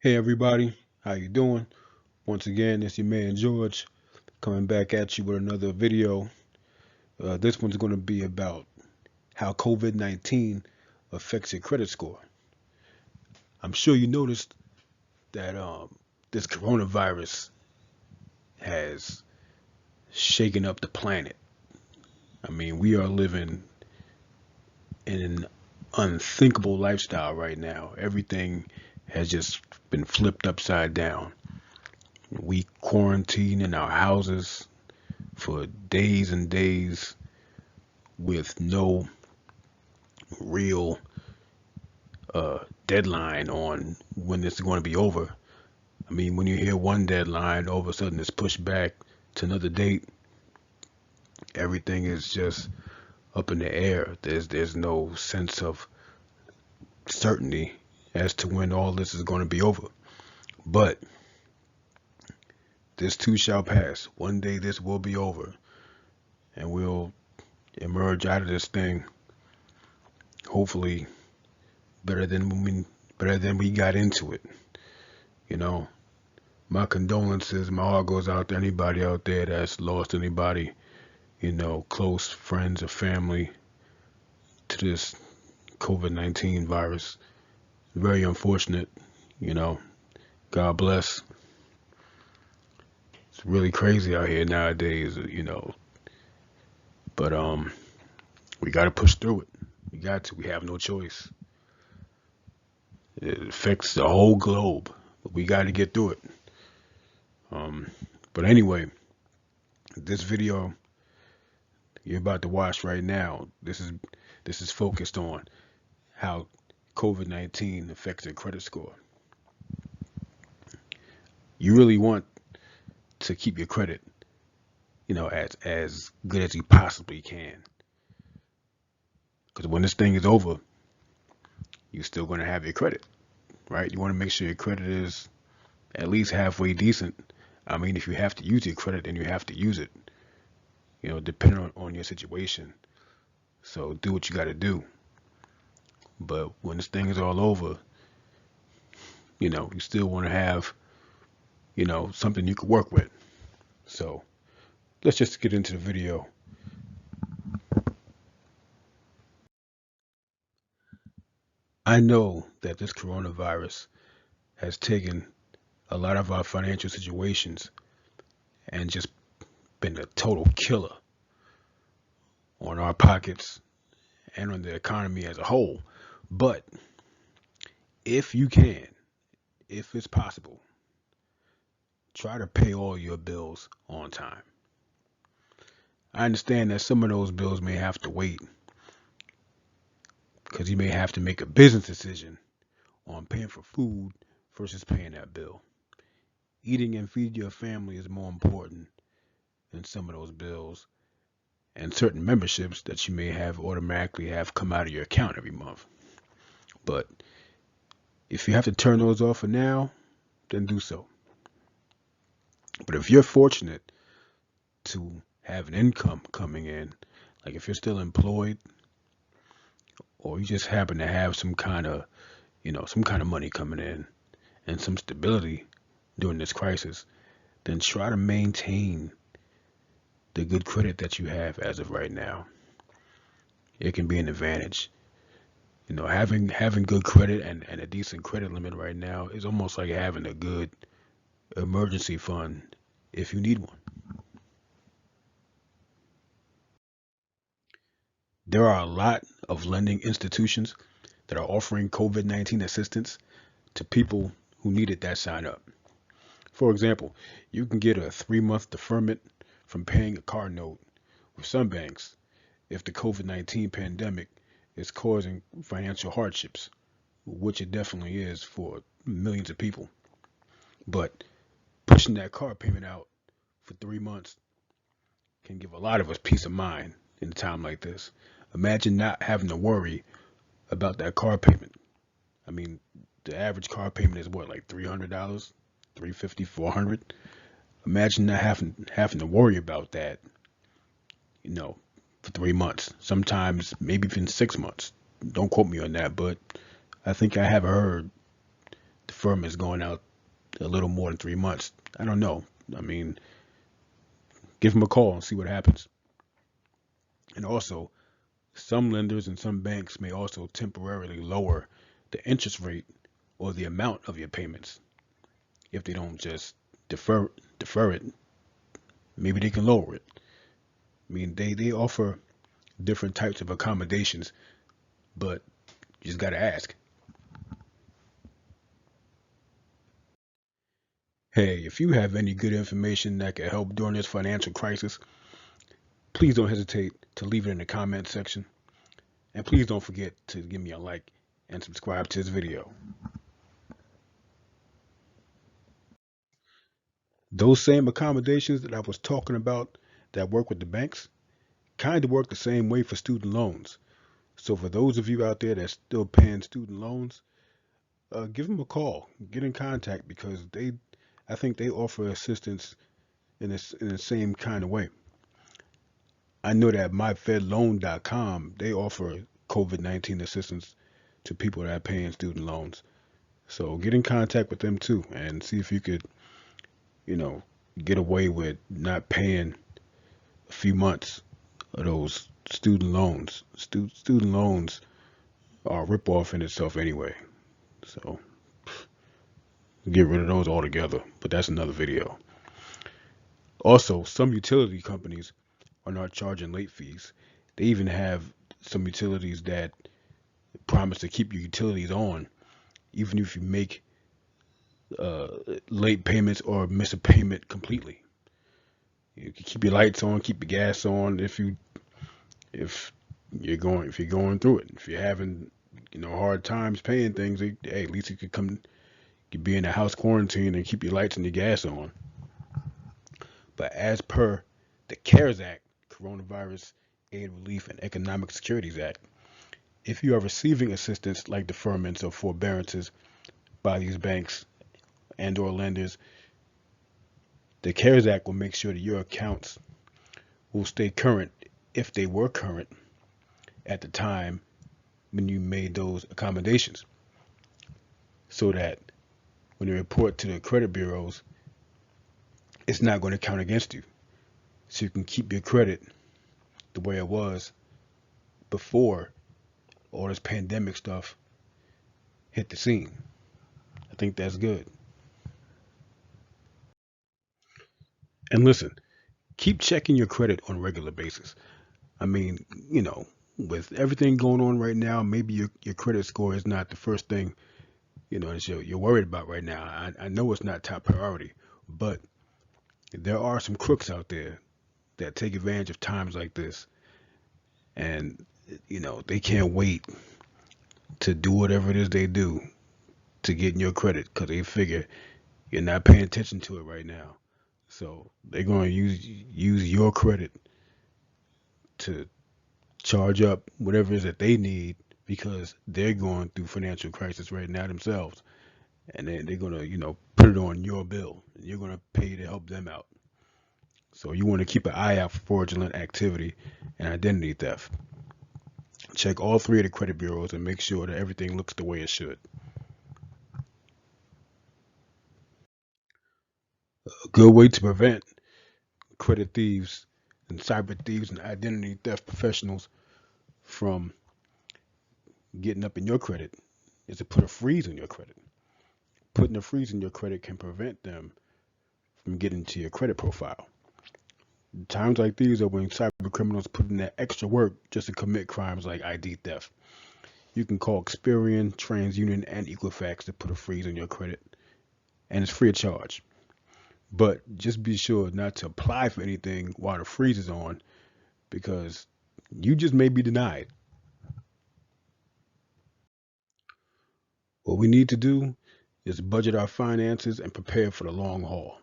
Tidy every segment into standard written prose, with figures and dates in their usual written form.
Hey everybody, how you doing? Once again, it's your man George coming back at you with another video. This one's going to be about how COVID-19 affects your credit score. I'm sure you noticed that this coronavirus has shaken up the planet. I mean, we are living in an unthinkable lifestyle right now. Everything has just been flipped upside down. We quarantine in our houses for days and days with no real deadline on when this is going to be over. I mean, when you hear one deadline, all of a sudden it's pushed back to another date. Everything is just up in the air. There's no sense of certainty as to when all this is going to be over. But this too shall pass. One day this will be over, and we'll emerge out of this thing hopefully better than we got into it. You know, my condolences. My heart goes out to anybody out there that's lost anybody, close friends or family to this COVID-19 virus. Very unfortunate, you know. God bless. It's really crazy out here nowadays. But we got to push through it. We got to. We have no choice. It affects the whole globe, but we got to get through it. Um, but anyway, this video you're about to watch right now, this is focused on how COVID-19 affects your credit score. You really want to keep your credit, as good as you possibly can. Because when this thing is over, you're still going to have your credit, right? You want to make sure your credit is at least halfway decent. I mean, if you have to use your credit, then you have to use it, depending on your situation. So do what you got to do. But when this thing is all over, you still want to have, something you could work with. So let's just get into the video. I know that this coronavirus has taken a lot of our financial situations and just been a total killer on our pockets and on the economy as a whole. But if you can, if it's possible, try to pay all your bills on time. I understand that some of those bills may have to wait because you may have to make a business decision on paying for food versus paying that bill. Eating and feeding your family is more important than some of those bills and certain memberships that you may have automatically have come out of your account every month. But if you have to turn those off for now, then do so. But if you're fortunate to have an income coming in, like if you're still employed or you just happen to have some kind of money coming in and some stability during this crisis, then try to maintain the good credit that you have as of right now. It can be an advantage. Having good credit and a decent credit limit right now is almost like having a good emergency fund if you need one. There are a lot of lending institutions that are offering COVID-19 assistance to people who needed that sign up. For example, you can get a 3-month deferment from paying a car note with some banks if the COVID-19 pandemic is causing financial hardships, which it definitely is for millions of people. But pushing that car payment out for 3 months can give a lot of us peace of mind in a time like this. Imagine not having to worry about that car payment. I mean, the average car payment is what, like $300, 350, 400. Imagine not having to worry about that, you know, for 3 months. Sometimes maybe even 6 months. Don't quote me on that, but I think I have heard deferment's going out a little more than 3 months. I don't know. I mean, give them a call and see what happens. And also, some lenders and some banks may also temporarily lower the interest rate or the amount of your payments. If they don't just defer it, maybe they can lower it. I mean, they offer different types of accommodations, but you just got to ask. Hey, if you have any good information that can help during this financial crisis, please don't hesitate to leave it in the comment section. And please don't forget to give me a like and subscribe to this video. Those same accommodations that I was talking about that work with the banks kind of work the same way for student loans. So for those of you out there that's still paying student loans, give them a call, get in contact because I think they offer assistance in the same kind of way. I know that myfedloan.com, they offer COVID-19 assistance to people that are paying student loans. So get in contact with them too and see if you could, you know, get away with not paying a few months of those student loans. Student loans are a ripoff in itself anyway. So get rid of those altogether. But that's another video. Also, some utility companies are not charging late fees. They even have some utilities that promise to keep your utilities on, even if you make uh, late payments or miss a payment completely. You can keep your lights on, keep your gas on if if you're going through it. If you're having hard times paying things, hey, at least you could be in a house quarantine and keep your lights and your gas on. But as per the CARES Act, Coronavirus Aid Relief and Economic Securities Act, if you are receiving assistance like deferments or forbearances by these banks and or lenders, the CARES Act will make sure that your accounts will stay current if they were current at the time when you made those accommodations, so that when you report to the credit bureaus, it's not going to count against you. So you can keep your credit the way it was before all this pandemic stuff hit the scene. I think that's good. And listen, keep checking your credit on a regular basis. I mean, with everything going on right now, maybe your credit score is not the first thing, that you're worried about right now. I know it's not top priority, but there are some crooks out there that take advantage of times like this. And, they can't wait to do whatever it is they do to get in your credit because they figure you're not paying attention to it right now. So they're going to use your credit to charge up whatever it is that they need because they're going through financial crisis right now themselves. And then they're going to, put it on your bill. And you're going to pay to help them out. So you want to keep an eye out for fraudulent activity and identity theft. Check all three of the credit bureaus and make sure that everything looks the way it should. A good way to prevent credit thieves and cyber thieves and identity theft professionals from getting up in your credit is to put a freeze on your credit. Putting a freeze on your credit can prevent them from getting to your credit profile. Times like these are when cyber criminals put in that extra work just to commit crimes like ID theft. You can call Experian, TransUnion, and Equifax to put a freeze on your credit, and it's free of charge. But just be sure not to apply for anything while the freeze is on because you just may be denied. What we need to do is budget our finances and prepare for the long haul.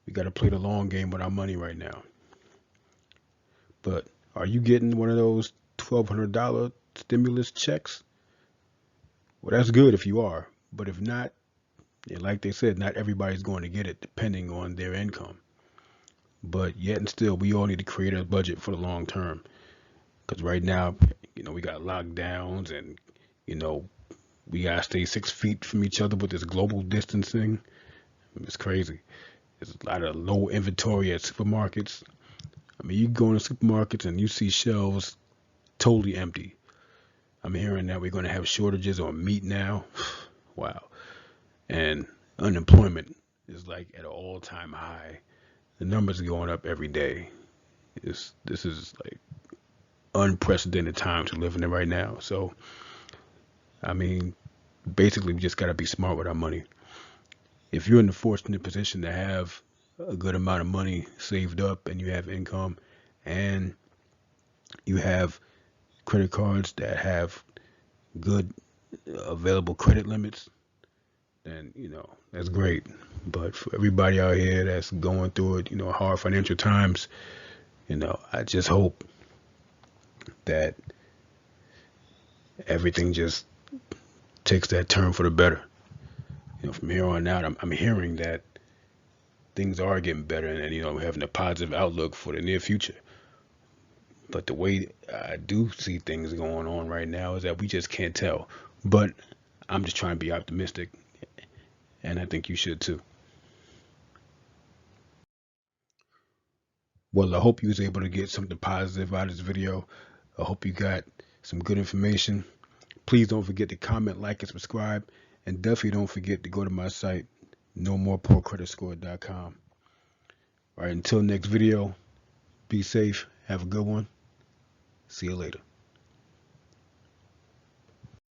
We got to play the long game with our money right now. But are you getting one of those $1,200 stimulus checks? Well, that's good if you are. But if not, and like they said, not everybody's going to get it depending on their income. But yet and still, we all need to create a budget for the long term. Because right now, we got lockdowns and, you know, We gotta stay 6 feet from each other with this global distancing. It's crazy. There's a lot of low inventory at supermarkets. I mean, you go into supermarkets and you see shelves totally empty. I'm hearing that we're going to have shortages on meat now. Wow. And unemployment is like at an all-time high. The numbers are going up every day. This is like unprecedented times we're living in right now. So, I mean, basically, we just got to be smart with our money. If you're in the fortunate position to have a good amount of money saved up and you have income and you have credit cards that have good available credit limits, then that's great. But for everybody out here that's going through it, hard financial times, I just hope that everything just takes that turn for the better. From here on out, I'm hearing that things are getting better, and we're having a positive outlook for the near future. But the way I do see things going on right now is that we just can't tell. But I'm just trying to be optimistic, and I think you should too. Well, I hope you was able to get something positive out of this video. I hope you got some good information. Please don't forget to comment, like, and subscribe. And definitely don't forget to go to my site, nomorepoorcreditscore.com. All right, until next video, be safe. Have a good one. See you later.